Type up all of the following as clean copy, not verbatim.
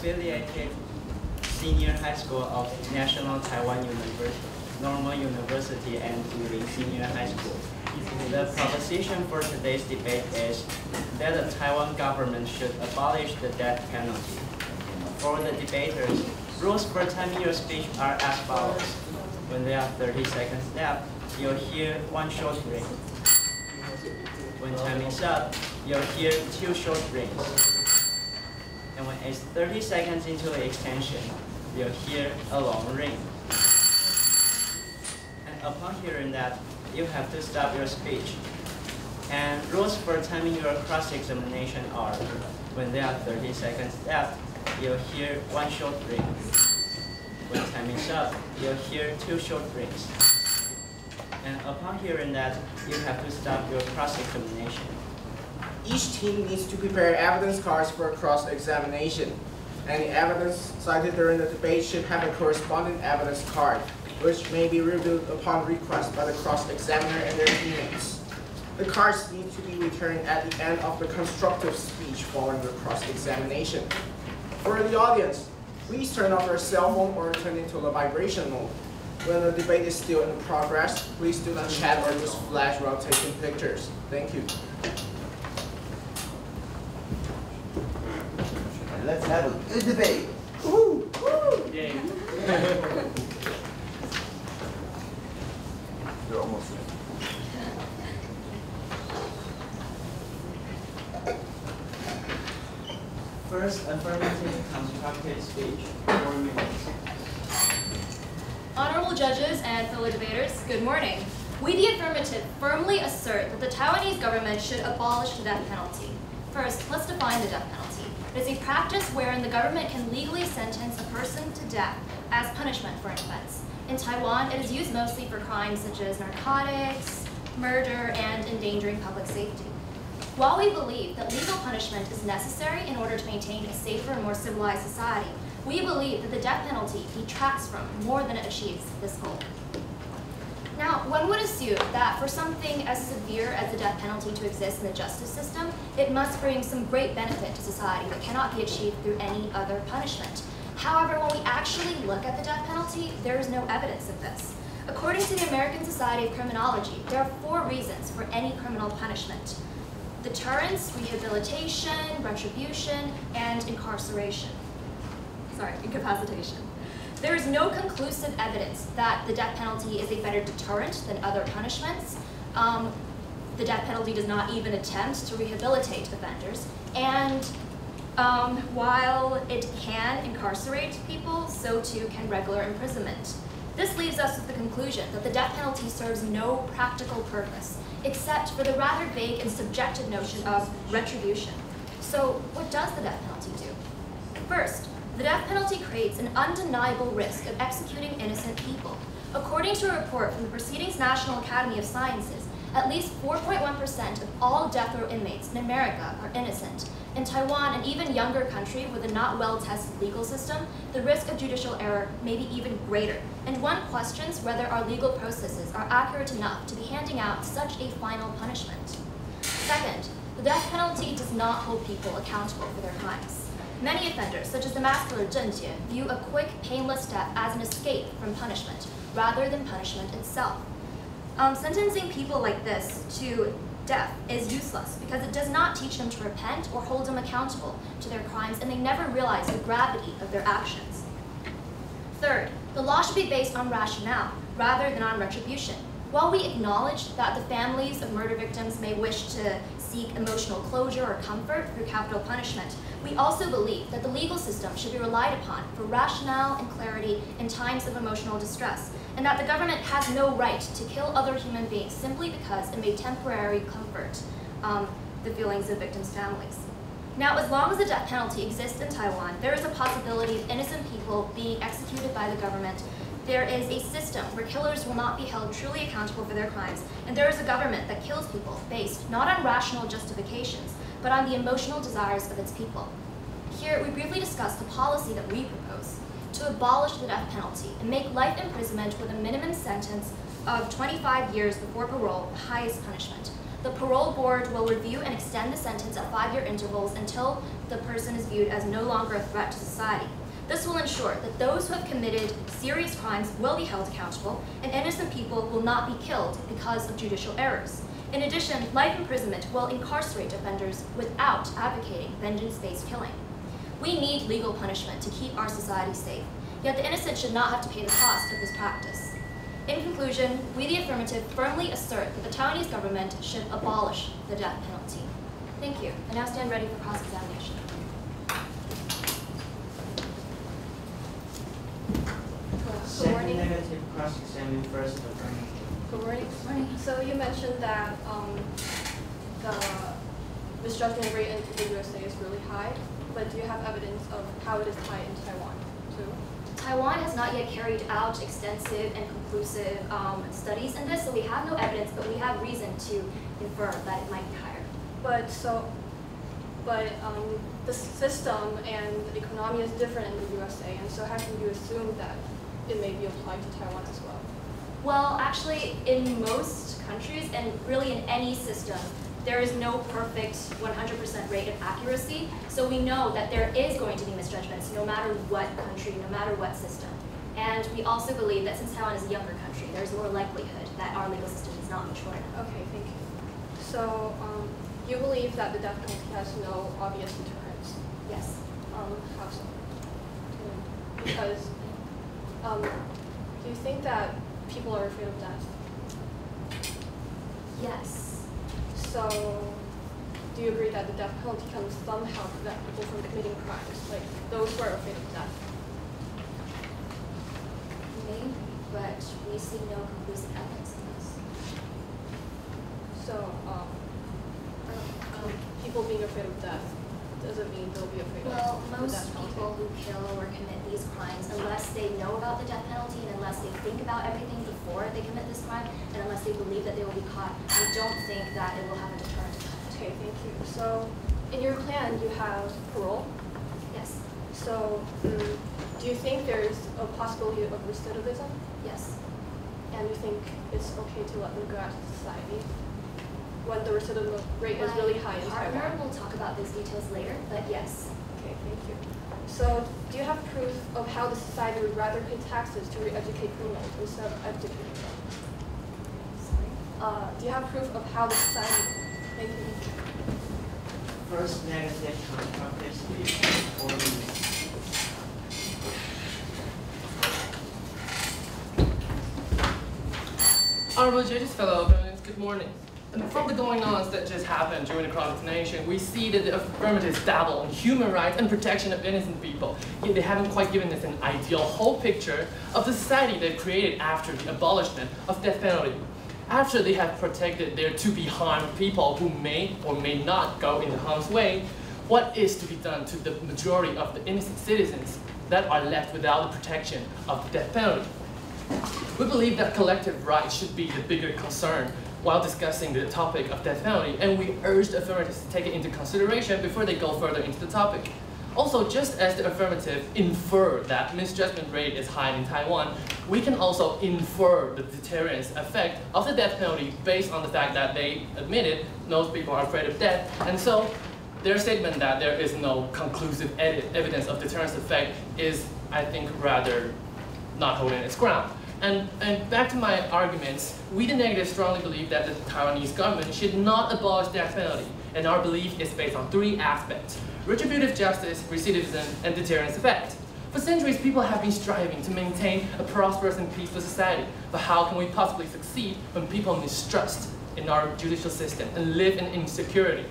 affiliated senior high school of National Taiwan Normal University and Yulin Senior High School. The proposition for today's debate is that the Taiwan government should abolish the death penalty. For the debaters, rules for timing your speech are as follows. When there are 30 seconds left, you'll hear one short ring. When time is up, you'll hear two short rings. And when it's 30 seconds into the extension, you'll hear a long ring. And upon hearing that, you have to stop your speech. And rules for timing your cross-examination are, when there are 30 seconds left, you'll hear one short ring. When time is up, you'll hear two short rings. And upon hearing that, you have to stop your cross-examination. Each team needs to prepare evidence cards for cross-examination. Any evidence cited during the debate should have a corresponding evidence card, which may be reviewed upon request by the cross-examiner and their teammates. The cards need to be returned at the end of the constructive speech following the cross-examination. For the audience, please turn off your cell phone or turn into the vibration mode. When the debate is still in progress, please do not chat or use flash while taking pictures. Thank you. Let's have a good debate. Woo! Woo! Yay. You're almost there. First, affirmative constructive speech, 4 minutes. Honorable judges and fellow debaters, good morning. We, the affirmative, firmly assert that the Taiwanese government should abolish the death penalty. First, let's define the death penalty. It is a practice wherein the government can legally sentence a person to death as punishment for an offense. In Taiwan, it is used mostly for crimes such as narcotics, murder, and endangering public safety. While we believe that legal punishment is necessary in order to maintain a safer and more civilized society, we believe that the death penalty detracts from more than it achieves this goal. Now, one would assume that for something as severe as the death penalty to exist in the justice system, it must bring some great benefit to society that cannot be achieved through any other punishment. However, when we actually look at the death penalty, there is no evidence of this. According to the American Society of Criminology, there are 4 reasons for any criminal punishment: deterrence, rehabilitation, retribution, and incarceration. Incapacitation. There is no conclusive evidence that the death penalty is a better deterrent than other punishments. The death penalty does not even attempt to rehabilitate offenders. And while it can incarcerate people, so too can regular imprisonment. This leaves us with the conclusion that the death penalty serves no practical purpose, except for the rather vague and subjective notion of retribution. So what does the death penalty do? First, the death penalty creates an undeniable risk of executing innocent people. According to a report from the Proceedings National Academy of Sciences, at least 4.1% of all death row inmates in America are innocent. In Taiwan, an even younger country with a not well-tested legal system, the risk of judicial error may be even greater, and one questions whether our legal processes are accurate enough to be handing out such a final punishment. Second, the death penalty does not hold people accountable for their crimes. Many offenders, such as the mass killer Zheng Jie, view a quick, painless death as an escape from punishment, rather than punishment itself. Sentencing people like this to death is useless because it does not teach them to repent or hold them accountable to their crimes, and they never realize the gravity of their actions. Third, the law should be based on rationale rather than on retribution. While we acknowledge that the families of murder victims may wish to seek emotional closure or comfort through capital punishment, we also believe that the legal system should be relied upon for rationale and clarity in times of emotional distress, and that the government has no right to kill other human beings simply because it may temporarily comfort the feelings of victims' families. Now, as long as the death penalty exists in Taiwan, there is a possibility of innocent people being executed by the government. There is a system where killers will not be held truly accountable for their crimes, and there is a government that kills people based not on rational justifications, but on the emotional desires of its people. Here, we briefly discuss the policy that we propose: to abolish the death penalty and make life imprisonment with a minimum sentence of 25 years before parole the highest punishment. The parole board will review and extend the sentence at 5-year intervals until the person is viewed as no longer a threat to society. This will ensure that those who have committed serious crimes will be held accountable, and innocent people will not be killed because of judicial errors. In addition, life imprisonment will incarcerate offenders without advocating vengeance-based killing. We need legal punishment to keep our society safe, yet the innocent should not have to pay the cost of this practice. In conclusion, we, the affirmative, firmly assert that the Taiwanese government should abolish the death penalty. Thank you. I now stand ready for cross-examination. Second negative, cross-examine first affirmative. Good morning. So you mentioned that the misjudgment rate in the USA is really high, but do you have evidence of how it is high in Taiwan too? Taiwan has not yet carried out extensive and conclusive studies in this, so we have no evidence, but we have reason to infer that it might be higher. But the system and the economy is different in the USA, and so how can you assume that it may be applied to Taiwan as well? Well, actually, in most countries, and really in any system, there is no perfect 100% rate of accuracy. So we know that there is going to be misjudgments no matter what country, no matter what system. And we also believe that since Taiwan is a younger country, there's more likelihood that our legal system is not mature enough. Okay, thank you. So you believe that the death penalty has no obvious deterrence? Yes. How so? Because do you think that people are afraid of death? Yes. So, do you agree that the death penalty can somehow prevent people from committing crimes, like those who are afraid of death? Maybe, but we see no conclusive evidence in this. So, people being afraid of death doesn't mean they'll be afraid Well, of the most death penalty. people who kill or commit these crimes, unless they know about the death penalty and unless they think about everything before they commit this crime, and unless they believe that they will be caught, I don't think that it will have a deterrent effect. Okay, thank you. So, in your plan, you have parole. Yes. So, do you think there's a possibility of recidivism? Yes. And you think it's okay to let them go out to society when the recidivism rate is really high in My partner Taiwan? will talk about those details later, but yes. Okay, thank you. So, do you have proof of how the society would rather pay taxes to re-educate criminals instead of educating them? Sorry. Do you have proof of how the society? Thank you. First negative, constructive or Honorable judges, fellow opponents, good morning. And from the going-ons that just happened during the cross-examination, we see that the affirmatives dabble in human rights and protection of innocent people, yet they haven't quite given us an ideal whole picture of the society they've created after the abolishment of death penalty. After they have protected their to-be-harmed people who may or may not go into harm's way, what is to be done to the majority of the innocent citizens that are left without the protection of the death penalty? We believe that collective rights should be the bigger concern while discussing the topic of death penalty, and we urge the affirmatives to take it into consideration before they go further into the topic. Also, just as the affirmative infer that misjudgment rate is high in Taiwan, we can also infer the deterrence effect of the death penalty based on the fact that they admitted most people are afraid of death, and so their statement that there is no conclusive evidence of deterrence effect is, I think, rather not holding its ground. And back to my arguments, we the negative strongly believe that the Taiwanese government should not abolish death penalty, and our belief is based on 3 aspects: retributive justice, recidivism, and deterrence effect. For centuries, people have been striving to maintain a prosperous and peaceful society, but how can we possibly succeed when people mistrust in our judicial system and live in insecurity?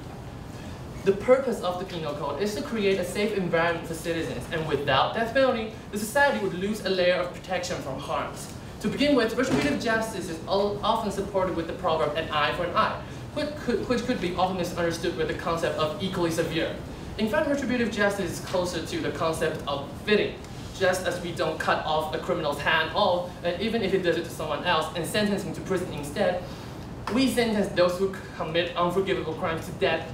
The purpose of the Penal Code is to create a safe environment for citizens, and without death penalty, the society would lose a layer of protection from harms. To begin with, retributive justice is often supported with the proverb, an eye for an eye, which could be often misunderstood with the concept of equally severe. In fact, retributive justice is closer to the concept of fitting. Just as we don't cut off a criminal's hand off, and even if he does it to someone else, and sentence him to prison instead, we sentence those who commit unforgivable crimes to death,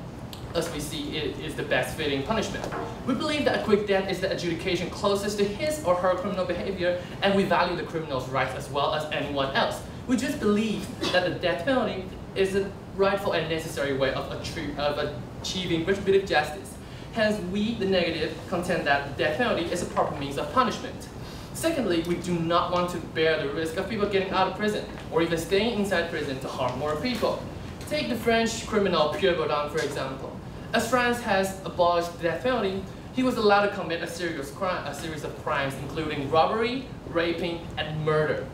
as we see it is the best fitting punishment. We believe that a quick death is the adjudication closest to his or her criminal behavior, and we value the criminal's rights as well as anyone else. We just believe that the death penalty is rightful and necessary way of achieving retributive justice. Hence, we, the negative, contend that the death penalty is a proper means of punishment. Secondly, we do not want to bear the risk of people getting out of prison or even staying inside prison to harm more people. Take the French criminal Pierre Baudin, for example. As France has abolished the death penalty, he was allowed to commit a series of crimes, including robbery, raping, and murder.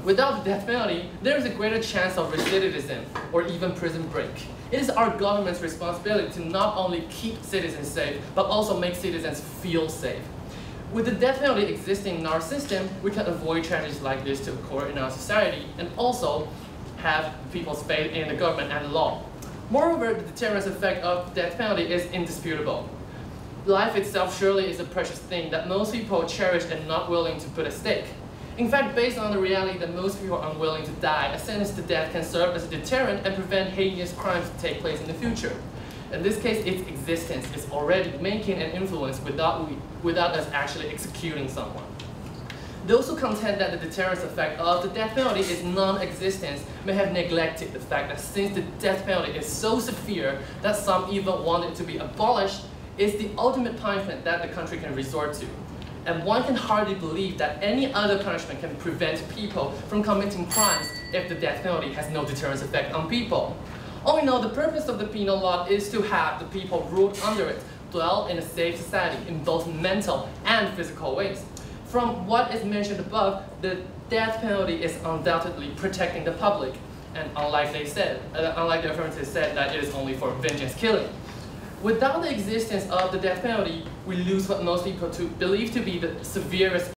Without the death penalty, there is a greater chance of recidivism or even prison break. It is our government's responsibility to not only keep citizens safe, but also make citizens feel safe. With the death penalty existing in our system, we can avoid tragedies like this to occur in our society and also have people's faith in the government and the law. Moreover, the deterrence effect of the death penalty is indisputable. Life itself surely is a precious thing that most people cherish and not willing to put at stake. In fact, based on the reality that most people are unwilling to die, a sentence to death can serve as a deterrent and prevent heinous crimes to take place in the future. In this case, its existence is already making an influence without us actually executing someone. Those who contend that the deterrence effect of the death penalty is non-existent may have neglected the fact that since the death penalty is so severe that some even want it to be abolished, it's the ultimate punishment that the country can resort to. And one can hardly believe that any other punishment can prevent people from committing crimes if the death penalty has no deterrence effect on people. All we know, the purpose of the penal law is to have the people ruled under it dwell in a safe society in both mental and physical ways. From what is mentioned above, the death penalty is undoubtedly protecting the public, and unlike the affirmative said that it is only for vengeance killing. Without the existence of the death penalty, we lose what most people believe to be the severest